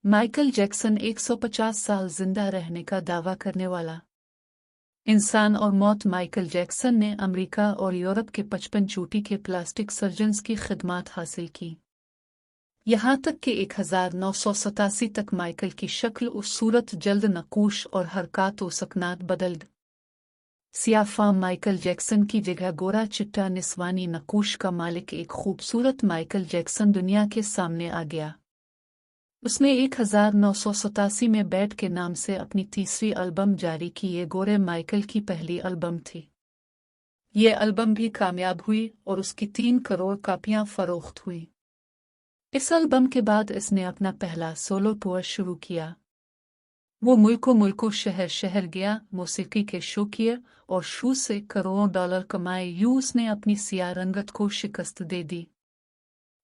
Michael Jackson 150 साल जिंदा रहने का दावा करने वाला इंसान और मौत। माइकल जैक्सन ने अमेरिका और यूरोप के 55 चोटी के प्लास्टिक सर्जन्स की खिदमत हासिल की, यहाँ तक कि 1987 तक माइकल की शक्ल और सूरत जल्द नकूश और हरकत व सकनात बदल द। सियाफाम माइकल जैक्सन की जगह गोरा चिट्टा निस्वानी नकूश का मालिक एक खूबसूरत माइकल जैक्सन दुनिया के सामने आ गया। उसने 1987 में बैड के नाम से अपनी तीसरी एल्बम जारी की। ये गोरे माइकल की पहली एल्बम थी। ये एल्बम भी कामयाब हुई और उसकी 3 करोड़ कापियां फरोख्त हुई। इस एल्बम के बाद इसने अपना पहला सोलो टूर शुरू किया। वो मुल्को शहर शहर गया, मौसीकी के शो किए और शो से करोड़ों डॉलर कमाए। उसने अपनी सियाह रंगत को शिकस्त दे दी।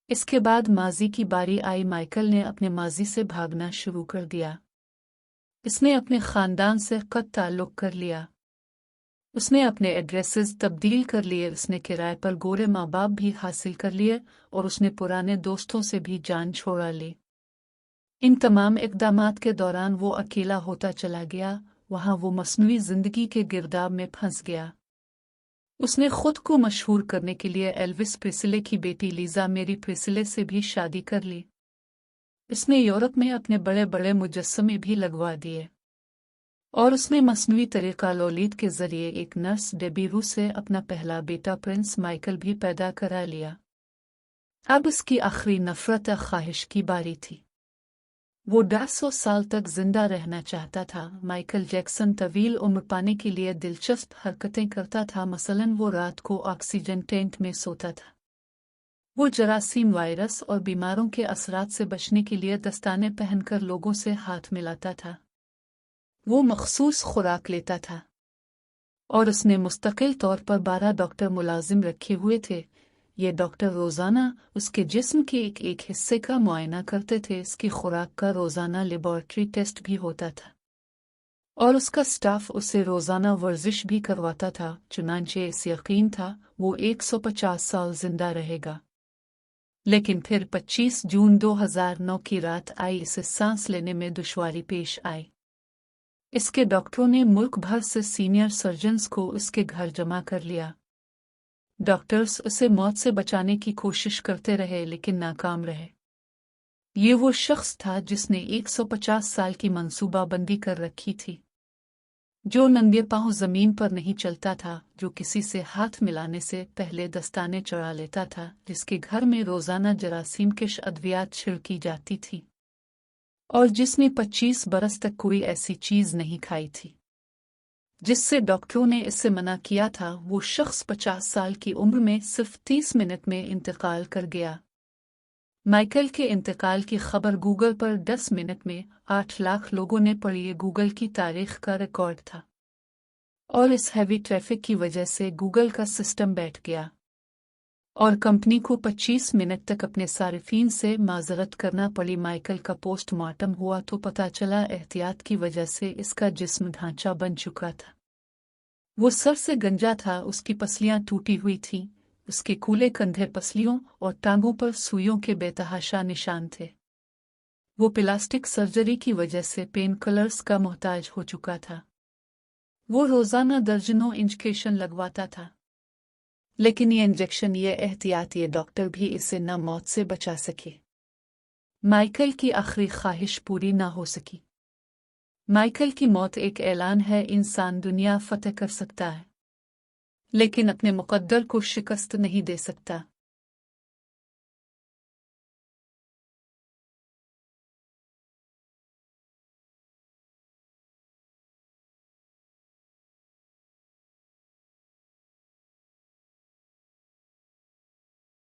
इसके बाद माजी की बारी आई। माइकल ने अपने माजी से भागना शुरू कर दिया। इसने अपने खानदान से कत ताल्लुक कर लिया। उसने अपने एड्रेसेस तब्दील कर लिए। उसने किराए पर गोरे माँ बाप भी हासिल कर लिए और उसने पुराने दोस्तों से भी जान छोड़ा ली। इन तमाम इक़दामात के दौरान वो अकेला होता चला गया। वहाँ वो मस्नूई ज़िंदगी के गिरदाब में फंस गया। उसने खुद को मशहूर करने के लिए एल्विस प्रेस्ले की बेटी लीजा मेरी प्रेस्ले से भी शादी कर ली। इसने यूरोप में अपने बड़े बड़े मुजस्समे भी लगवा दिए और उसने मस्नूई तरीका लोलीद के जरिए एक नर्स डेबी रू से अपना पहला बेटा प्रिंस माइकल भी पैदा करा लिया। अब उसकी आखिरी नफरत ख्वाहिश की बारी थी। वो 150 साल तक जिंदा रहना चाहता था। माइकल जैक्सन तवील उम्र पाने के लिए दिलचस्प हरकतें करता था। मसलन वो रात को ऑक्सीजन टेंट में सोता था। वो जरासीम वायरस और बीमारों के असरात से बचने के लिए दस्ताने पहनकर लोगों से हाथ मिलाता था। वो मखसूस खुराक लेता था और उसने मुस्तकिल तौर पर 12 डॉक्टर मुलाजिम रखे हुए थे। ये डॉक्टर रोज़ाना उसके जिस्म के एक हिस्से का मुआयना करते थे। इसकी खुराक का रोज़ाना लेबॉरेटरी टेस्ट भी होता था और उसका स्टाफ उसे रोज़ाना वर्जिश भी करवाता था। चुनांचे इस यकीन था वो 150 साल जिंदा रहेगा। लेकिन फिर 25 जून 2009 की रात आई। इसे सांस लेने में दुश्वारी पेश आई। इसके डॉक्टरों ने मुल्क भर से सीनियर सर्जन्स को उसके घर जमा कर लिया। डॉक्टर्स उसे मौत से बचाने की कोशिश करते रहे लेकिन नाकाम रहे। ये वो शख्स था जिसने 150 साल की मंसूबाबंदी कर रखी थी, जो नंगे पांव जमीन पर नहीं चलता था, जो किसी से हाथ मिलाने से पहले दस्ताने चढ़ा लेता था, जिसके घर में रोजाना जरासीम के अद्वियात छिड़की जाती थी और जिसने 25 बरस तक कोई ऐसी चीज नहीं खाई थी जिससे डॉक्टरों ने इससे मना किया था। वो शख्स 50 साल की उम्र में सिर्फ 30 मिनट में इंतकाल कर गया। माइकल के इंतकाल की खबर गूगल पर 10 मिनट में 8 लाख लोगों ने पढ़ी। ये गूगल की तारीख का रिकॉर्ड था और इस हैवी ट्रैफिक की वजह से गूगल का सिस्टम बैठ गया और कंपनी को 25 मिनट तक अपने सारिफीन से माजरत करना पड़ी। माइकल का पोस्टमार्टम हुआ तो पता चला एहतियात की वजह से इसका जिस्म ढांचा बन चुका था। वो सर से गंजा था, उसकी पसलियां टूटी हुई थीं, उसके कूले कंधे पसलियों और टांगों पर सुइयों के बेतहाशा निशान थे। वो प्लास्टिक सर्जरी की वजह से पेन किलर्स का मोहताज हो चुका था। वो रोजाना दर्जनों इंजेक्शन लगवाता था, लेकिन ये इंजेक्शन, ये एहतियात, ये डॉक्टर भी इसे न मौत से बचा सके। माइकल की आखिरी ख्वाहिश पूरी ना हो सकी। माइकल की मौत एक ऐलान है। इंसान दुनिया फतह कर सकता है लेकिन अपने मुकद्दर को शिकस्त नहीं दे सकता।